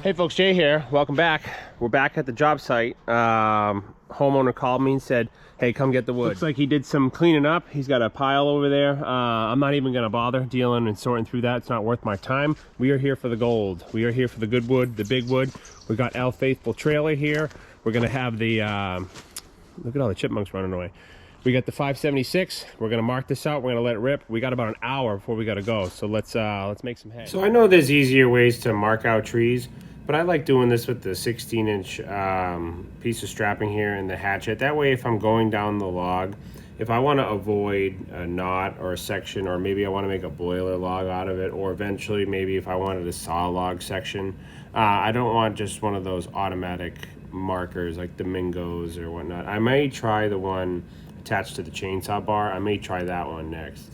Hey folks, Jay here. Welcome back. We're back at the job site. Homeowner called me and said, hey, come get the wood. Looks like he did some cleaning up. He's got a pile over there. I'm not even gonna bother dealing and sorting through that. It's not worth my time. We are here for the gold. We are here for the good wood, the big wood. We got El Faithful trailer here. We're gonna have the, look at all the chipmunks running away. We got the 576. We're gonna mark this out. We're gonna let it rip. We got about an hour before we gotta go. So let's make some hay. So I know there's easier ways to mark out trees, but I like doing this with the 16-inch piece of strapping here and the hatchet. That way, if I'm going down the log, if I want to avoid a knot or a section, or maybe I want to make a boiler log out of it, or eventually maybe if I wanted a saw log section, I don't want just one of those automatic markers like the Mingos or whatnot. I may try the one attached to the chainsaw bar. I may try that one next.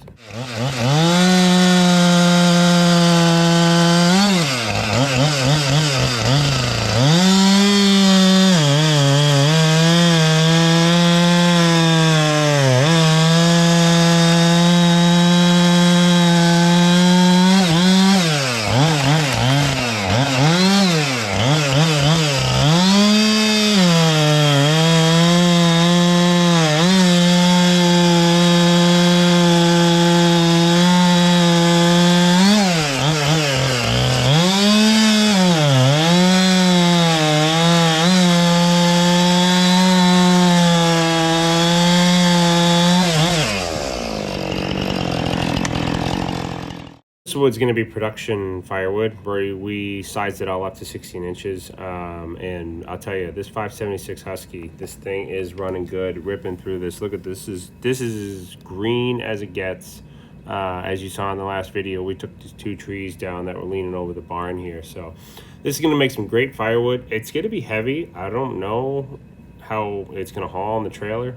This wood's going to be production firewood, where we sized it all up to 16 inches. And I'll tell you, this 576 Husky, this thing is running good, ripping through this. Look at this. This is as green as it gets. As you saw in the last video, we took these two trees down that were leaning over the barn here. So this is going to make some great firewood. It's going to be heavy. I don't know how it's going to haul on the trailer.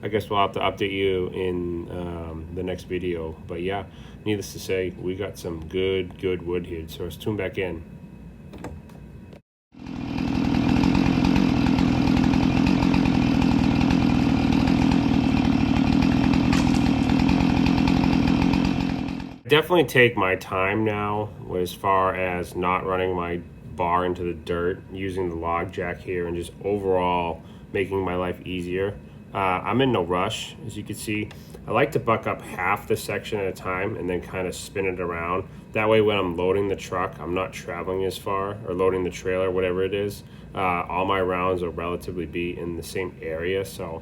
I guess we'll have to update you in the next video. But yeah, needless to say, we got some good wood here. So let's tune back in. Definitely take my time now as far as not running my bar into the dirt, using the log jack here, and just overall making my life easier. I'm in no rush, as you can see. I like to buck up half the section at a time and then kind of spin it around. That way when I'm loading the truck, I'm not traveling as far, or loading the trailer, whatever it is. All my rounds will relatively be in the same area, so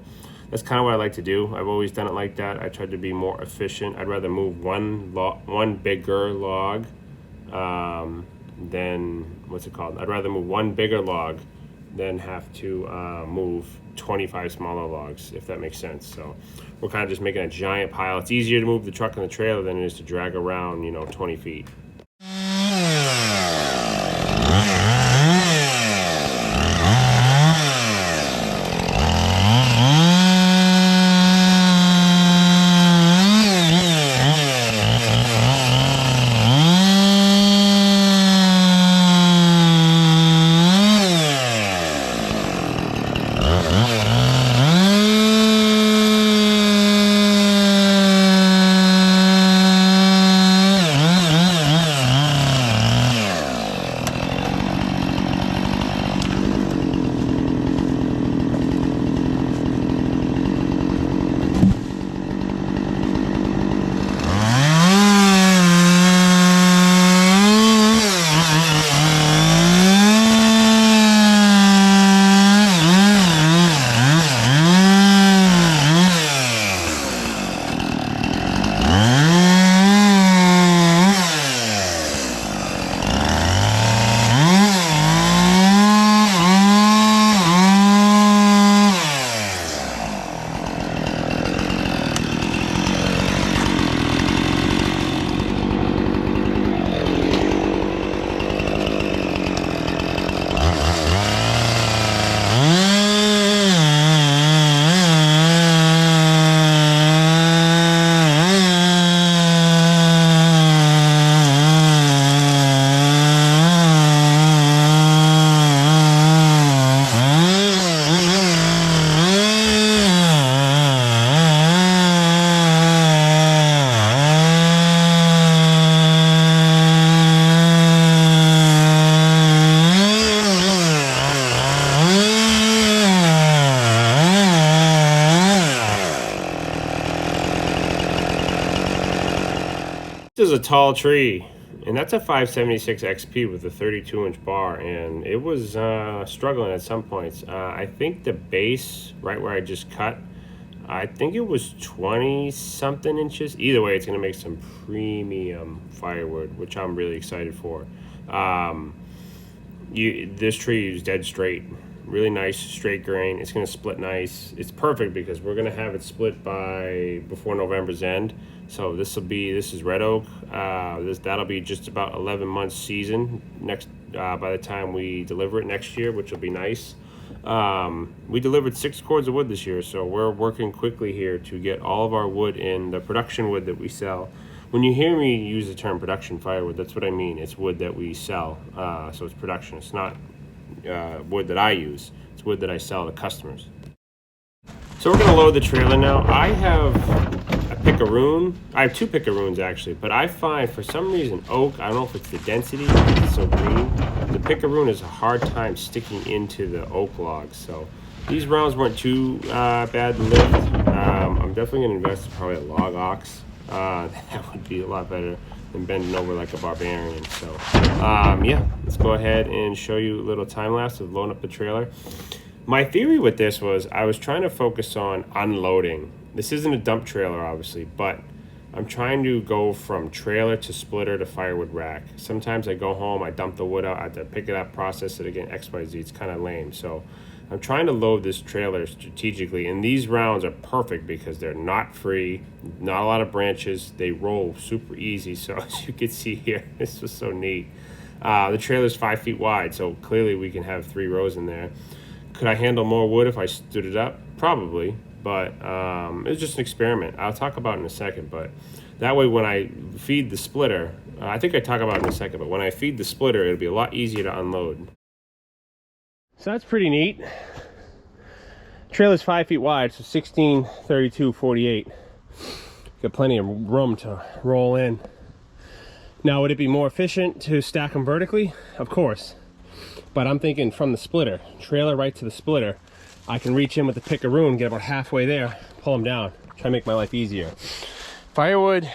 that's kind of what I like to do. I've always done it like that. I tried to be more efficient. I'd rather move one bigger log than, what's it called? I'd rather move one bigger log than have to move 25 smaller logs, if that makes sense. So we're kind of just making a giant pile. It's easier to move the truck and the trailer than it is to drag around, 20 feet. This is a tall tree, and that's a 576 XP with a 32-inch bar, and it was struggling at some points. I think the base, right where I just cut, I think it was 20-something inches. Either way, it's going to make some premium firewood, which I'm really excited for. This tree is dead straight. Really nice straight grain. It's going to split nice. It's perfect because we're going to have it split before November's end. So this is red oak. That'll be just about 11 months season next by the time we deliver it next year, which will be nice. We delivered 6 cords of wood this year, so we're working quickly here to get all of our wood in the production wood that we sell. When you hear me use the term production firewood, that's what I mean. It's wood that we sell, so it's production. It's not wood that I use. It's wood that I sell to customers. So we're going to load the trailer now. I have a picaroon. I have 2 picaroons actually, but I find for some reason oak, I don't know if it's the density, it's so green, the picaroon has a hard time sticking into the oak logs. So these rounds weren't too bad to lift. I'm definitely going to invest in probably a log ox. That would be a lot better than bending over like a barbarian. So yeah, let's go ahead and show you a little time lapse of loading up the trailer. My theory with this was I was trying to focus on unloading. This isn't a dump trailer obviously, but I'm trying to go from trailer to splitter to firewood rack. Sometimes I go home, I dump the wood out, I have to pick it up, process it again, XYZ. It's kind of lame. So I'm trying to load this trailer strategically, and these rounds are perfect because they're not free, not a lot of branches, they roll super easy. So as you can see here, this was so neat. The trailer's 5 feet wide, so clearly we can have 3 rows in there. Could I handle more wood if I stood it up? Probably, but it's just an experiment. I'll talk about it in a second, but that way when I feed the splitter, I think I talk about it in a second, but when I feed the splitter, it'll be a lot easier to unload. So that's pretty neat. Trailer's 5 feet wide, so 16, 32, 48. Got plenty of room to roll in. Now, would it be more efficient to stack them vertically? Of course. But I'm thinking from the splitter, trailer right to the splitter, I can reach in with the picaroon, get about halfway there, pull them down, try to make my life easier. Firewood,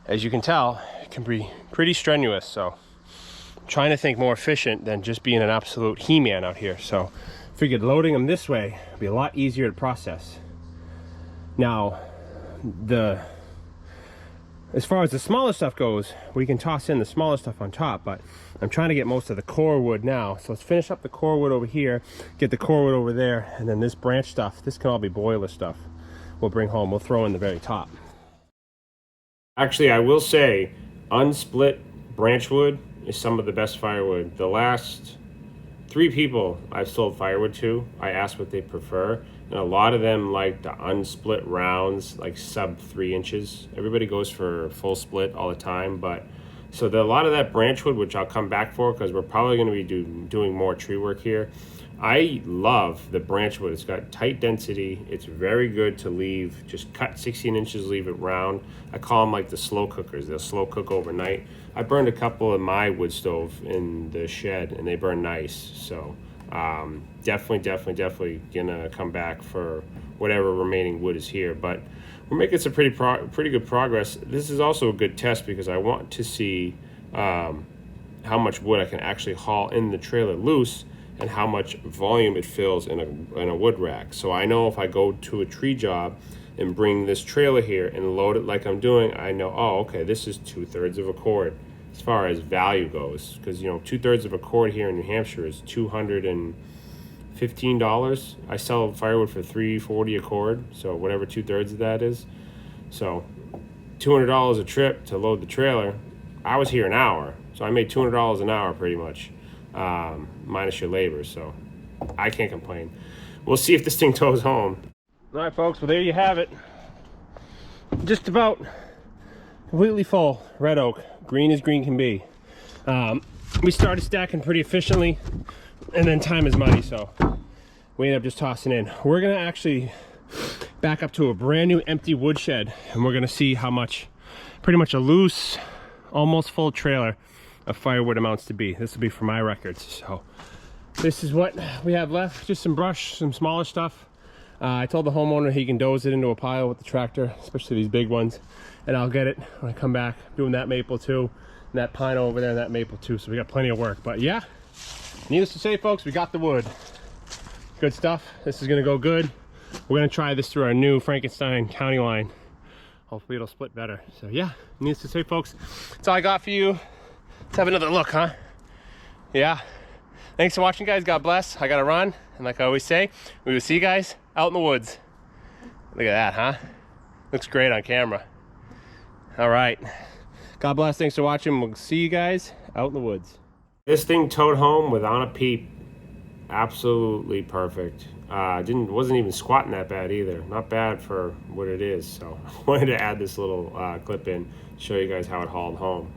as you can tell, can be pretty strenuous, so trying to think more efficient than just being an absolute he-man out here. So figured loading them this way would be a lot easier to process. Now, as far as the smaller stuff goes, we can toss in the smaller stuff on top, but I'm trying to get most of the core wood now. So let's finish up the core wood over here, get the core wood over there, and then this branch stuff, this can all be boiler stuff, we'll bring home, we'll throw in the very top. Actually, I will say, unsplit branch wood is some of the best firewood. The last 3 people I've sold firewood to, I asked what they prefer, and a lot of them like the unsplit rounds, like sub 3 inches. Everybody goes for full split all the time, but so a lot of that branch wood, which I'll come back for because we're probably going to be doing more tree work here. I love the branch wood. It's got tight density. It's very good to leave. Just cut 16 inches, leave it round. I call them like the slow cookers. They'll slow cook overnight. I burned a couple in my wood stove in the shed, and they burn nice. So definitely gonna come back for whatever remaining wood is here. But we're making some pretty good progress. This is also a good test because I want to see how much wood I can actually haul in the trailer loose, and how much volume it fills in a wood rack. So I know if I go to a tree job and bring this trailer here and load it like I'm doing, I know, oh, okay, this is 2/3 of a cord as far as value goes. Because, you know, 2/3 of a cord here in New Hampshire is $215. I sell firewood for $340 a cord, so whatever 2/3 of that is. So $200 a trip to load the trailer. I was here an hour, so I made $200 an hour pretty much. Minus your labor, so I can't complain. We'll see if this thing tows home. All right, folks, well, there you have it. Just about completely full red oak, green as green can be. We started stacking pretty efficiently, and then time is money, so we ended up just tossing in. We're gonna actually back up to a brand new empty woodshed, and we're gonna see how much, pretty much a loose, almost full trailer of firewood amounts to be. This will be for my records. So this is what we have left, just some brush, some smaller stuff. I told the homeowner he can doze it into a pile with the tractor, especially these big ones, and I'll get it when I come back, doing that maple too, and that pine over there, and that maple too. So we got plenty of work. But yeah, needless to say, folks, we got the wood. Good stuff. This is gonna go good. We're gonna try this through our new Frankenstein county line. Hopefully it'll split better. So yeah, needless to say, folks, that's all I got for you. Let's have another look, huh? Yeah. Thanks for watching, guys. God bless. I gotta run, and like I always say, we will see you guys out in the woods. Look at that, huh? Looks great on camera. All right. God bless. Thanks for watching. We'll see you guys out in the woods. This thing towed home without a peep. Absolutely perfect. Wasn't even squatting that bad either. Not bad for what it is. So I wanted to add this little clip in, show you guys how it hauled home.